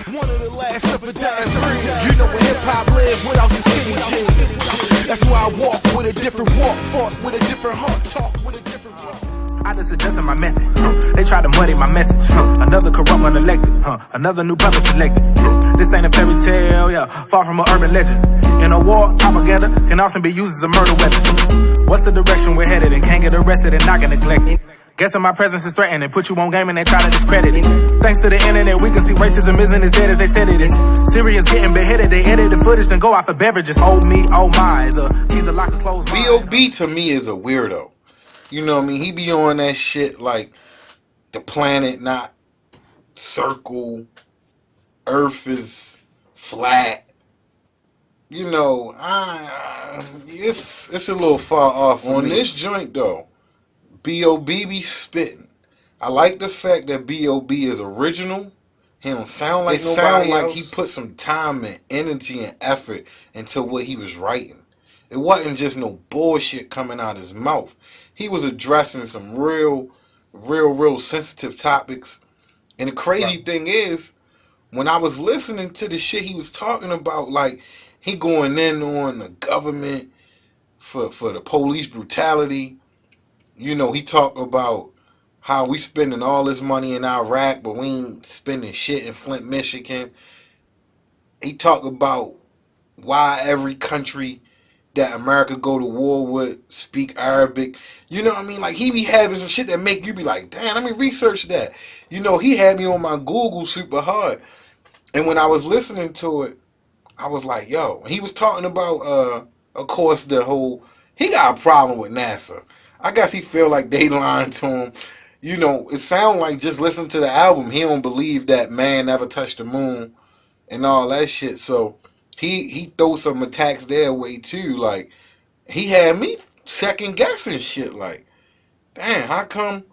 One of the last of a dying breed. You know where hip-hop live without the skinny jeans. That's why I walk with a different walk, fought with a different heart, talk with a different walk. I just adjusted my method. They tried to muddy my message. Another corrupt unelected. Another new brother selected. This ain't a fairy tale, yeah. Far from an urban legend. In a war, propaganda can often be used as a murder weapon. What's the direction we're headed and can't get arrested and not get neglected? Guessing my presence is threatening. Put you on game and they try to discredit it. Thanks to the internet, we can see racism isn't as dead as they said it is. Syrians getting beheaded. They edit the footage and go out for beverages. Oh me, oh my. He's a lock of closed. B.o.B to me is a weirdo. You know what I mean? He be on that shit like the planet not circle, Earth is flat. You know, it's a little far off on this joint though. B.o.B be spitting. I like the fact that B.o.B is original. He don't sound like nobody else. It sound like he put some time and energy and effort into what he was writing. It wasn't just no bullshit coming out his mouth. He was addressing some real sensitive topics. And the crazy thing is, when I was listening to the shit he was talking about, like, he going in on the government for the police brutality. You know, he talked about how we spending all this money in Iraq, but we ain't spending shit in Flint, Michigan. He talked about why every country that America go to war with speak Arabic. You know what I mean? Like, he be having some shit that make you be like, damn, let me research that. You know, he had me on my Google super hard. And when I was listening to it, I was like, yo. He was talking about, of course, the whole, he got a problem with NASA. I guess he feel like they lying to him. You know, it sound like just listen to the album. He don't believe that man never touched the moon and all that shit. So he throw some attacks their way too. Like, he had me second guessing shit. Like, damn, how come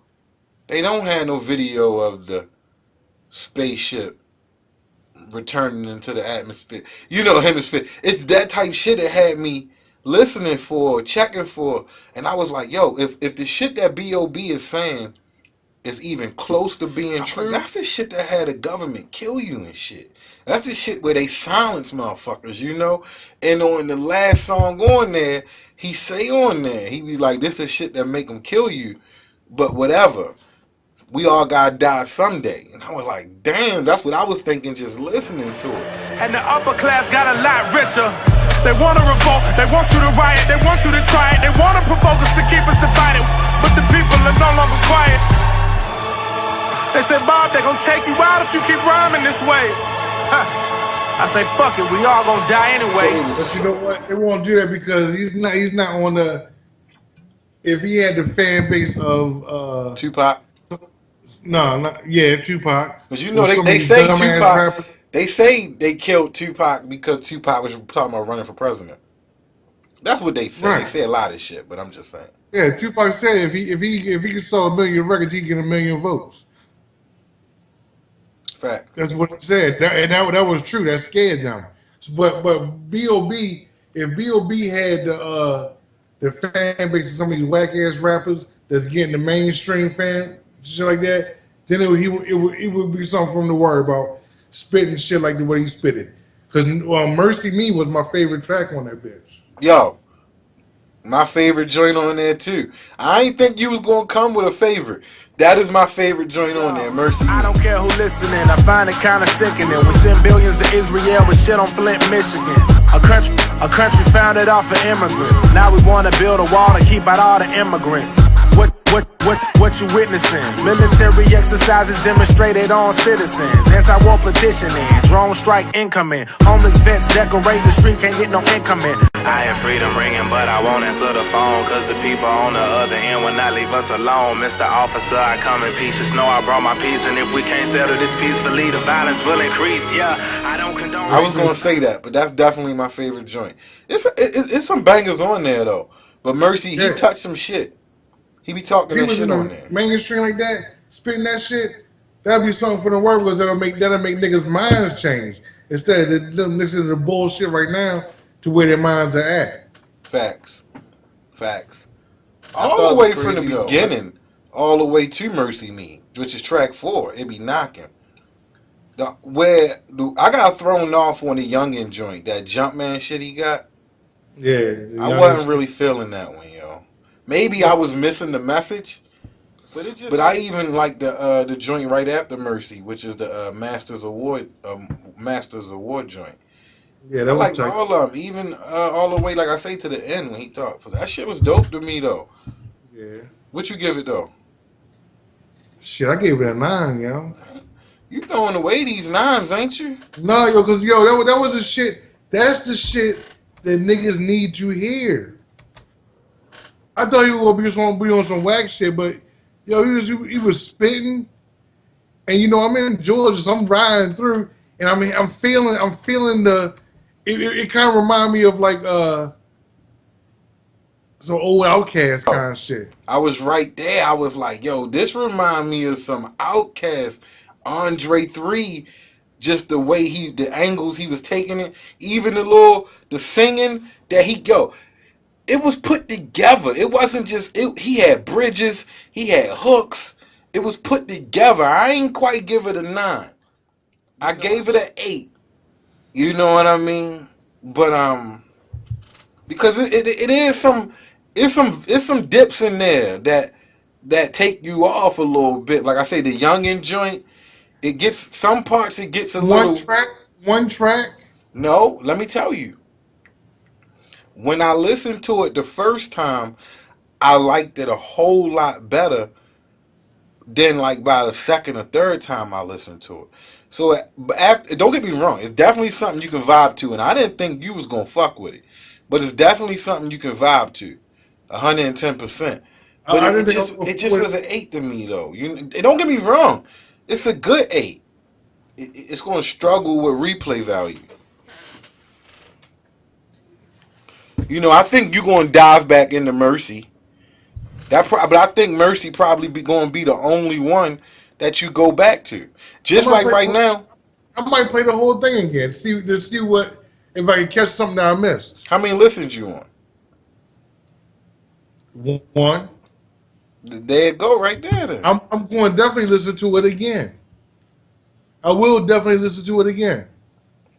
they don't have no video of the spaceship returning into the atmosphere? You know, hemisphere. It's that type shit that had me listening for, checking for, and I was like, yo, if the shit that B.o.B is saying is even close to being true, that's the shit that had the government kill you and shit. That's the shit where they silence motherfuckers, you know? And on the last song on there, he say on there, he be like, this is shit that make them kill you, but whatever. We all gotta die someday. And I was like, damn, that's what I was thinking just listening to it. And the upper class got a lot richer. They want to revolt, they want you to riot, they want you to try it, they want to provoke us to keep us divided, but the people are no longer quiet. They said, Bob, they gonna take you out if you keep rhyming this way. I say, fuck it, we all gonna die anyway. But you know what? They won't do that because he's not on the, if he had the fan base of Tupac. Tupac. But you know, they say Tupac. They say they killed Tupac because Tupac was talking about running for president. That's what they say. Right. They say a lot of shit, but I'm just saying. Yeah, Tupac said if he could sell 1 million records, he'd get 1 million votes. Fact. That's what he said, and that was true. That scared them. But B.o.B, if B.o.B had the fan base of some of these whack ass rappers that's getting the mainstream fan shit like that, then it would be something for him to worry about. Spitting shit like the way he spit it. Because Mercy Me was my favorite track on that bitch. Yo, my favorite joint on there too. I ain't think you was going to come with a favorite. That is my favorite joint on there, Mercy Me. I don't care who listening, I find it kind of sickening. We send billions to Israel with shit on Flint, Michigan. A country founded off of immigrants. Now we want to build a wall to keep out all the immigrants. What you witnessing? Military exercises demonstrated on citizens. Anti-war petitioning, drone strike incoming. Homeless vets decorate the street, can't get no income in. I hear freedom ringing, but I won't answer the phone, cause the people on the other end will not leave us alone. Mr. Officer, I come in peace, just know I brought my peace, and if we can't settle this peacefully, the violence will increase. Yeah, I don't condone. I was gonna say that, but that's definitely my favorite joint. It's some bangers on there though. But Mercy, he touched some shit. He be talking that shit on there. Mainstream like that, spitting that shit, that'd be something for the workers that'll make niggas' minds change. Instead of them listening to the bullshit right now to where their minds are at. Facts. All the way from the beginning, all the way to Mercy Me, which is track 4, it be knocking. I got thrown off on the youngin joint, that Jumpman shit he got. Yeah, I wasn't really feeling that one, yo. Maybe I was missing the message, but I even like the joint right after Mercy, which is the Masters Award joint. Yeah, I like all of them, even all the way, like I say, to the end when he talked. That shit was dope to me though. Yeah. What you give it though? Shit, I gave it a 9, yo. You throwing away these 9s, ain't you? No, yo, cause yo, that was the shit. That's the shit that niggas need to hear. I thought he was gonna be on some whack shit, but yo, he was spitting, and you know I'm in Georgia, so I'm riding through, and I mean I'm feeling the. It kind of remind me of like some old Outkast kind of shit. I was right there. I was like, yo, this remind me of some Outkast. Andre 3, just the way the angles he was taking it, even the singing that it was put together. It wasn't just, he had bridges, he had hooks. It was put together. I ain't quite give it a 9. I gave it an 8. You know what I mean? But because it is some dips in there that take you off a little bit. Like I say, the youngin joint. It gets some parts. It gets One track. No, let me tell you. When I listened to it the first time, I liked it a whole lot better than like by the second or third time I listened to it. So don't get me wrong, it's definitely something you can vibe to, and I didn't think you was gonna fuck with it, but it's definitely something you can vibe to, 110%. But it just was an 8 to me though. Don't get me wrong. It's a good 8. It's going to struggle with replay value. You know, I think you're going to dive back into Mercy. But I think Mercy probably going to be the only one that you go back to. Just like right now. I might play the whole thing again. See what if I can catch something that I missed. How many listens you on? 1. There it go right there then. I'm going to definitely listen to it again. I will definitely listen to it again.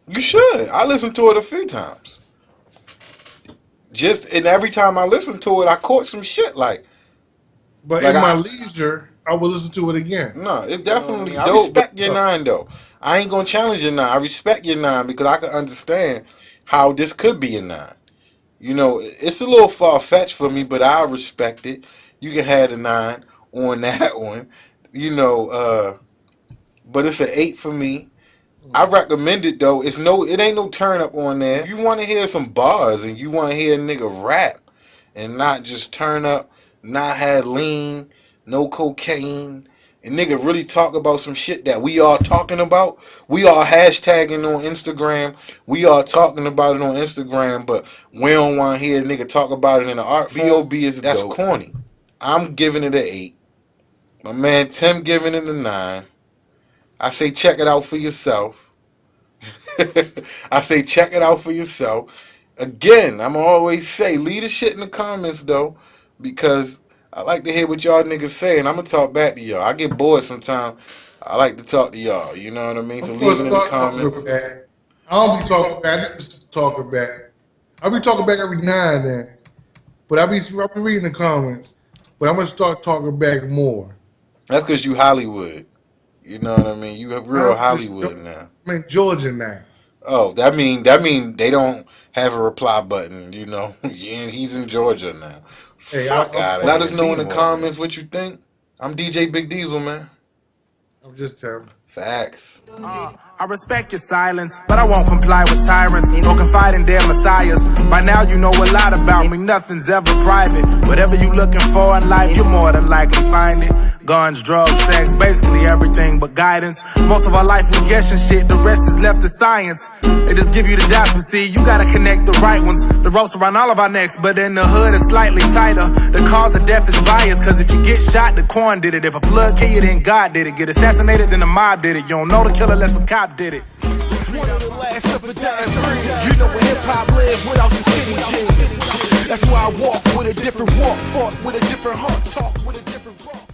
You should. I listened to it a few times. And every time I listened to it, I caught some shit like. But like in my leisure, I will listen to it again. No, it definitely. I respect your 9 though. I ain't gonna challenge your 9. I respect your 9 because I can understand how this could be a 9. You know, it's a little far fetched for me, but I respect it. You can have the 9 on that one, you know. But it's an 8 for me. I recommend it though. It ain't no turn up on there. If you want to hear some bars and you want to hear a nigga rap and not just turn up, not have lean, no cocaine, and nigga really talk about some shit that we are talking about. We are hashtagging on Instagram. We are talking about it on Instagram, but we don't want to hear a nigga talk about it in the art form. B.o.B that's dope. Corny. I'm giving it an 8. My man Tim giving it a 9. I say check it out for yourself. I say check it out for yourself. Again, I'm always say leave the shit in the comments though, because I like to hear what y'all niggas say, and I'm gonna talk back to y'all. I get bored sometimes. I like to talk to y'all. You know what I mean? So leave it in the comments. I don't be talking back. I just talking back. I'll be talking back every now and then, but I'll be reading the comments. But I'm gonna start talking back more. That's because you Hollywood. You know what I mean? You have real Hollywood now. I'm in Georgia now. Oh, that mean they don't have a reply button. You know, he's in Georgia now. Hey, fuck out of it. Let us know in the comments what you think. I'm DJ Big Diesel, man. I'm just terrible. Facts. I respect your silence, but I won't comply with tyrants. No confide in their messiahs. By now you know a lot about me, nothing's ever private. Whatever you looking for in life, you more than likely find it. Guns, drugs, sex, basically everything but guidance. Most of our life we guessing shit, the rest is left to science. They just give you the dots, but see, you gotta connect the right ones. The ropes around all of our necks, but in the hood it's slightly tighter. The cause of death is biased, cause if you get shot, the corn did it. If a flood kill you, then God did it. Get assassinated, then the mob did it. You don't know the killer unless a cop did it. One of the last of a dying breed. You know where hip-hop live without the skinny jeans. That's why I walk with a different walk, fought with a different heart, talk with a different walk.